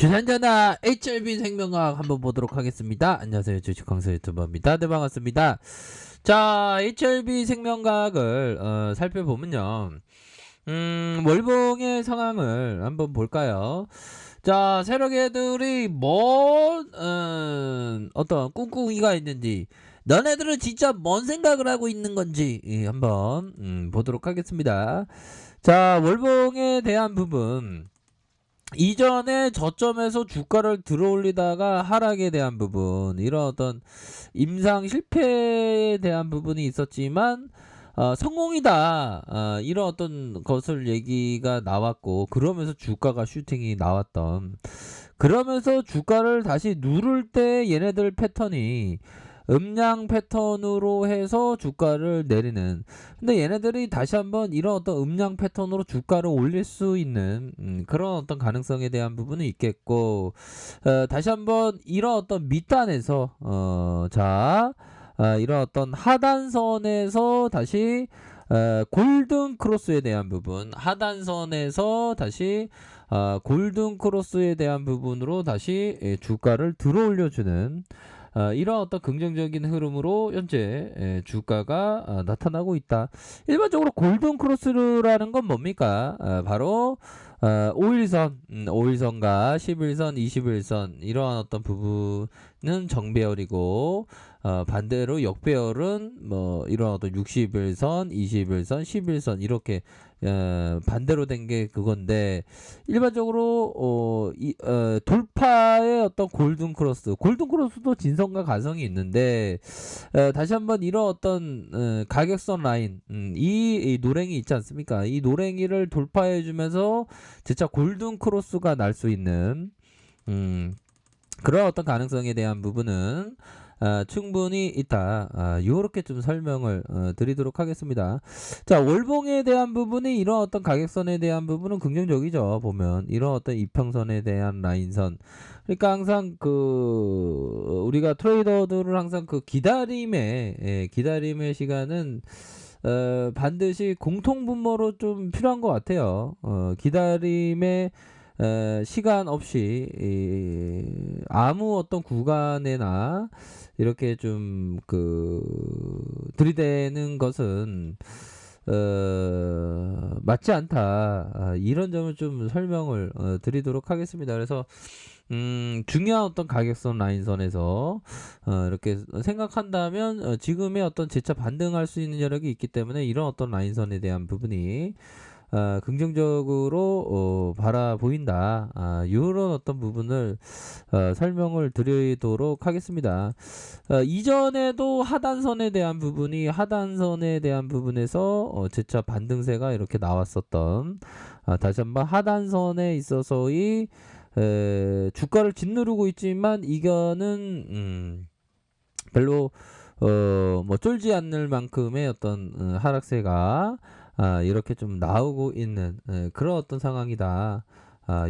주산전화 HLB 생명과학 한번 보도록 하겠습니다. 안녕하세요. 주식광수 유튜버입니다. 네, 반갑습니다. 자, HLB 생명과학을 살펴보면요. 월봉의 상황을 한번 볼까요? 자, 세력애들이 어떤 꿍꿍이가 있는지, 너네들은 진짜 뭔 생각을 하고 있는 건지 한번 보도록 하겠습니다. 자, 월봉에 대한 부분, 이전에 저점에서 주가를 들어올리다가 하락에 대한 부분, 이런 어떤 임상 실패에 대한 부분이 있었지만 성공이다, 이런 어떤 것을 얘기가 나왔고, 그러면서 주가가 슈팅이 나왔던, 그러면서 주가를 다시 누를 때 얘네들 패턴이 음량 패턴으로 해서 주가를 내리는, 근데 얘네들이 다시 한번 이런 어떤 음량 패턴으로 주가를 올릴 수 있는 그런 어떤 가능성에 대한 부분은 있겠고, 다시 한번 이런 어떤 밑단에서 이런 어떤 하단선에서 다시 골든 크로스에 대한 부분, 하단선에서 다시 골든 크로스에 대한 부분으로 다시 주가를 들어올려주는 이런 어떤 긍정적인 흐름으로 현재 주가가 나타나고 있다. 일반적으로 골든 크로스라는 건 뭡니까? 바로 5일선, 5일선과 11선, 21선 이러한 어떤 부분은 정배열이고, 반대로 역배열은 뭐 이런 어떤 60일선, 21선, 11선 이렇게 반대로 된 게 그건데, 일반적으로 돌파의 어떤 골든 크로스, 골든 크로스도 진성과 가성이 있는데, 다시 한번 이런 어떤 가격선 라인, 이 노랭이 있지 않습니까? 이 노랭이를 돌파해 주면서 진짜 골든 크로스가 날 수 있는 그런 어떤 가능성에 대한 부분은 충분히 있다. 요렇게 좀 설명을 드리도록 하겠습니다. 자, 월봉에 대한 부분이 이런 어떤 가격선에 대한 부분은 긍정적이죠. 보면 이런 어떤 이평선에 대한 라인선, 그러니까 항상 우리가 트레이더들을 항상 기다림의 시간은 반드시 공통분모로 좀 필요한 것 같아요. 기다림의 시간 없이 아무 어떤 구간에나 이렇게 좀 들이대는 것은 맞지 않다. 이런 점을 좀 설명을 드리도록 하겠습니다. 그래서 중요한 어떤 가격선 라인선에서 이렇게 생각한다면 지금의 어떤 재차 반등할 수 있는 여력이 있기 때문에 이런 어떤 라인선에 대한 부분이 긍정적으로 바라보인다. 이런 어떤 부분을 설명을 드리도록 하겠습니다. 이전에도 하단선에 대한 부분에서 재차 반등세가 이렇게 나왔었던, 다시 한번 하단선에 있어서의 주가를 짓누르고 있지만 이거는 별로 뭐 쫄지 않을 만큼의 어떤 하락세가 이렇게 좀 나오고 있는 그런 어떤 상황이다.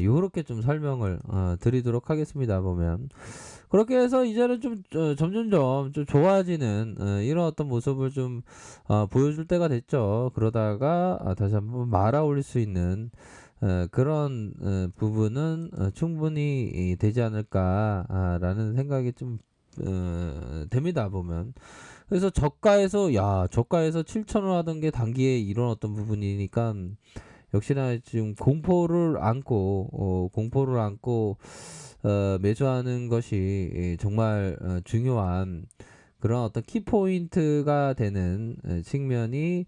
요렇게 좀 설명을 드리도록 하겠습니다. 보면 그렇게 해서 이제는 좀 점점점 좀 좋아지는 이런 어떤 모습을 좀 보여줄 때가 됐죠. 그러다가 다시 한번 말아 올릴 수 있는 그런 부분은 충분히 되지 않을까라는 생각이 좀 됩니다. 보면. 그래서 저가에서 7,000원 하던 게 단기에 이런 어떤 부분이니까, 역시나 지금 공포를 안고 매수하는 것이 정말 중요한 그런 어떤 키포인트가 되는 측면이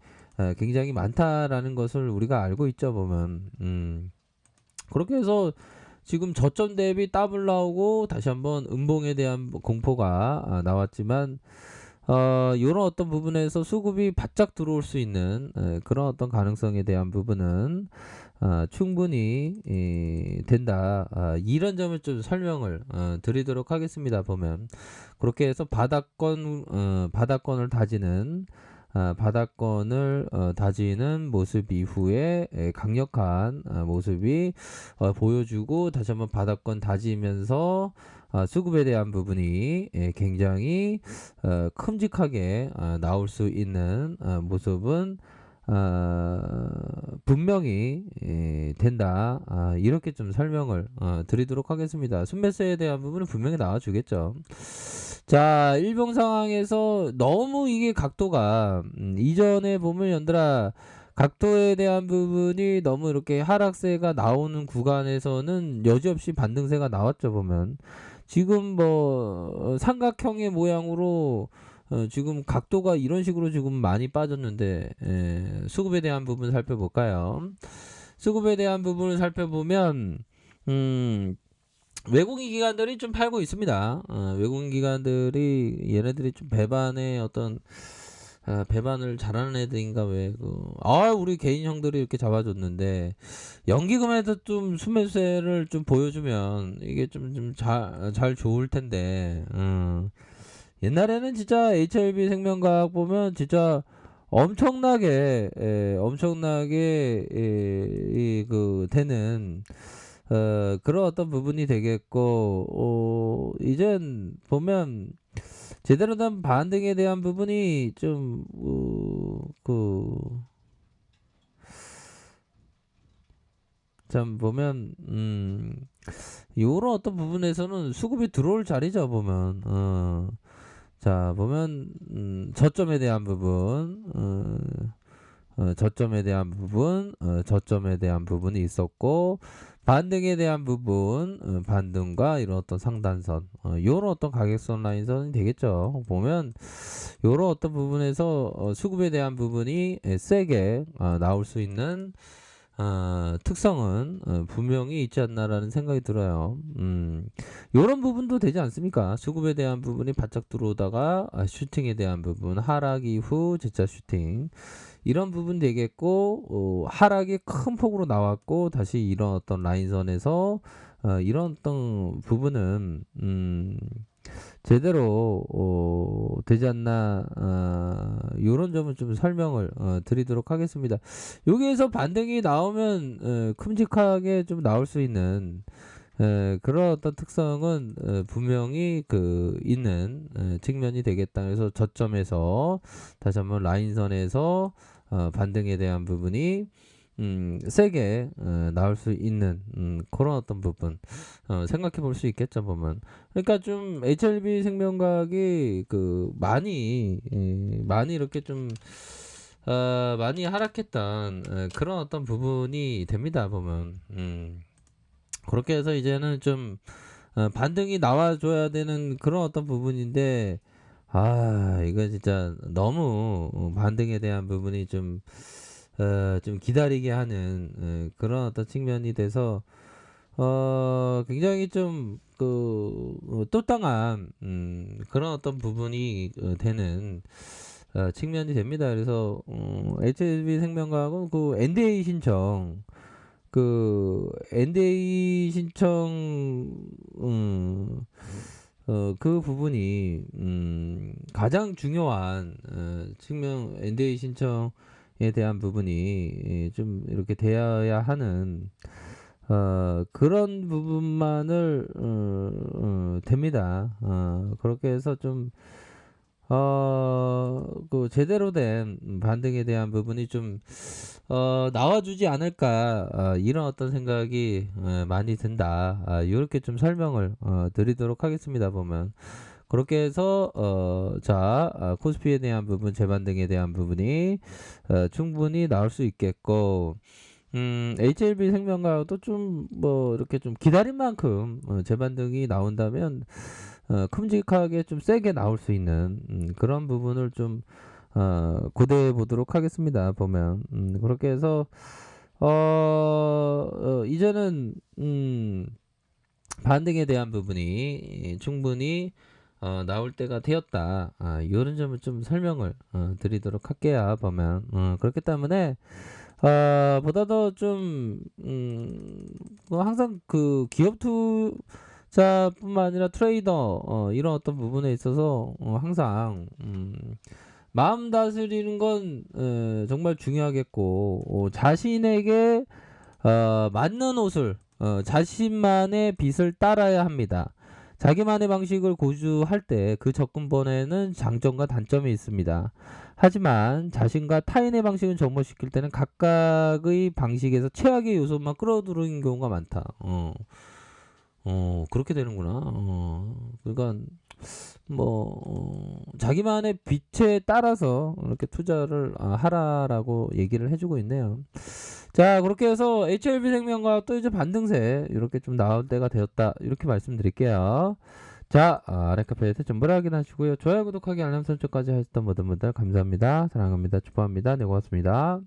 굉장히 많다라는 것을 우리가 알고 있죠. 보면 그렇게 해서 지금 저점 대비 더블 나오고 다시 한번 음봉에 대한 공포가 나왔지만, 이런 어떤 부분에서 수급이 바짝 들어올 수 있는 그런 어떤 가능성에 대한 부분은 충분히 된다. 이런 점을 좀 설명을 드리도록 하겠습니다. 보면 그렇게 해서 바닥권을 다지는 모습 이후에 강력한 모습이 보여주고, 다시 한번 바닥권 다지면서 수급에 대한 부분이 굉장히 큼직하게 나올 수 있는 모습은 분명히 된다. 이렇게 좀 설명을 드리도록 하겠습니다. 순매수에 대한 부분은 분명히 나와주겠죠. 자, 일봉 상황에서 너무 이게 각도가 이전에 보면 연들아 각도에 대한 부분이 너무 이렇게 하락세가 나오는 구간에서는 여지없이 반등세가 나왔죠. 보면 지금 뭐 삼각형의 모양으로 지금 각도가 이런 식으로 지금 많이 빠졌는데 수급에 대한 부분 살펴볼까요? 수급에 대한 부분을 살펴보면 외국인 기관들이 좀 팔고 있습니다. 외국인 기관들이 얘네들이 좀 배반의 어떤 배반을 잘하는 애들인가 왜 우리 개인 형들이 이렇게 잡아줬는데 연기금에서 좀 순매수세를 좀 보여주면 이게 좀 잘 좋을 텐데 옛날에는 진짜 HLB 생명과학 보면 진짜 엄청나게 되는 그런 어떤 부분이 되겠고 이젠 보면 제대로 된 반등에 대한 부분이 좀 참 보면 요런 어떤 부분에서는 수급이 들어올 자리죠. 보면 자 보면 저점에 대한 부분 저점에 대한 부분이 있었고 반등에 대한 부분 반등과 이런 어떤 상단선 요런 어떤 가격선 라인선이 되겠죠. 보면 요런 어떤 부분에서 수급에 대한 부분이 세게 나올 수 있는 특성은 분명히 있지 않나라는 생각이 들어요. 요런 부분도 되지 않습니까? 수급에 대한 부분이 바짝 들어오다가 슈팅에 대한 부분 하락 이후 재차 슈팅 이런 부분 되겠고 하락이 큰 폭으로 나왔고 다시 이런 어떤 라인선에서 이런 어떤 부분은 제대로 되지 않나 요런 점은 좀 설명을 드리도록 하겠습니다. 여기에서 반등이 나오면 큼직하게 좀 나올 수 있는 그런 어떤 특성은 분명히 있는 측면이 되겠다. 그래서 저점에서 다시 한번 라인선에서 반등에 대한 부분이 세게 나올 수 있는 그런 어떤 부분 생각해 볼 수 있겠죠. 보면 그러니까 좀 HLB 생명과학이 많이 이렇게 좀 많이 하락했던 그런 어떤 부분이 됩니다. 보면 그렇게 해서 이제는 좀 반등이 나와줘야 되는 그런 어떤 부분인데 이거 진짜 너무 반등에 대한 부분이 좀 기다리게 하는 그런 어떤 측면이 돼서 굉장히 좀 또 땅한 그런 어떤 부분이 되는 측면이 됩니다. 그래서 HSB 생명과학은 NDA 신청 NDA 신청 그 부분이 가장 중요한 측면 NDA 신청에 대한 부분이 좀 이렇게 되어야 하는 그런 부분만을 됩니다. 그렇게 해서 좀 제대로 된 반등에 대한 부분이 좀 나와주지 않을까 이런 어떤 생각이 많이 든다. 이렇게 좀 설명을 드리도록 하겠습니다. 보면 그렇게 해서 코스피에 대한 부분 재반등에 대한 부분이 충분히 나올 수 있겠고 HLB 생명과도 좀 이렇게 좀 기다린 만큼 재반등이 나온다면 큼직하게 좀 세게 나올 수 있는 그런 부분을 좀 고대해 보도록 하겠습니다. 보면 그렇게 해서 이제는 반등에 대한 부분이 충분히 나올 때가 되었다. 이런 점을 좀 설명을 드리도록 할게요. 보면 그렇기 때문에 보다 더 좀 항상 기업 투자뿐만 아니라 트레이더 이런 어떤 부분에 있어서 항상 마음 다스리는 건 정말 중요하겠고 자신에게 맞는 옷을 자신만의 빛을 따라야 합니다. 자기만의 방식을 고수할 때 그 접근법에는 장점과 단점이 있습니다. 하지만 자신과 타인의 방식을 접목시킬 때는 각각의 방식에서 최악의 요소만 끌어들이는 경우가 많다. 그렇게 되는구나. 그러니까 자기만의 빛에 따라서 이렇게 투자를 하라라고 얘기를 해주고 있네요. 자, 그렇게 해서 HLB생명과 또 이제 반등세 이렇게 좀 나올 때가 되었다. 이렇게 말씀드릴게요. 자, 아래카페에서 정보를 확인하시고요. 좋아요, 구독하기, 알람 설정까지 하셨던 모든 분들 감사합니다. 사랑합니다. 축복합니다. 네, 고맙습니다.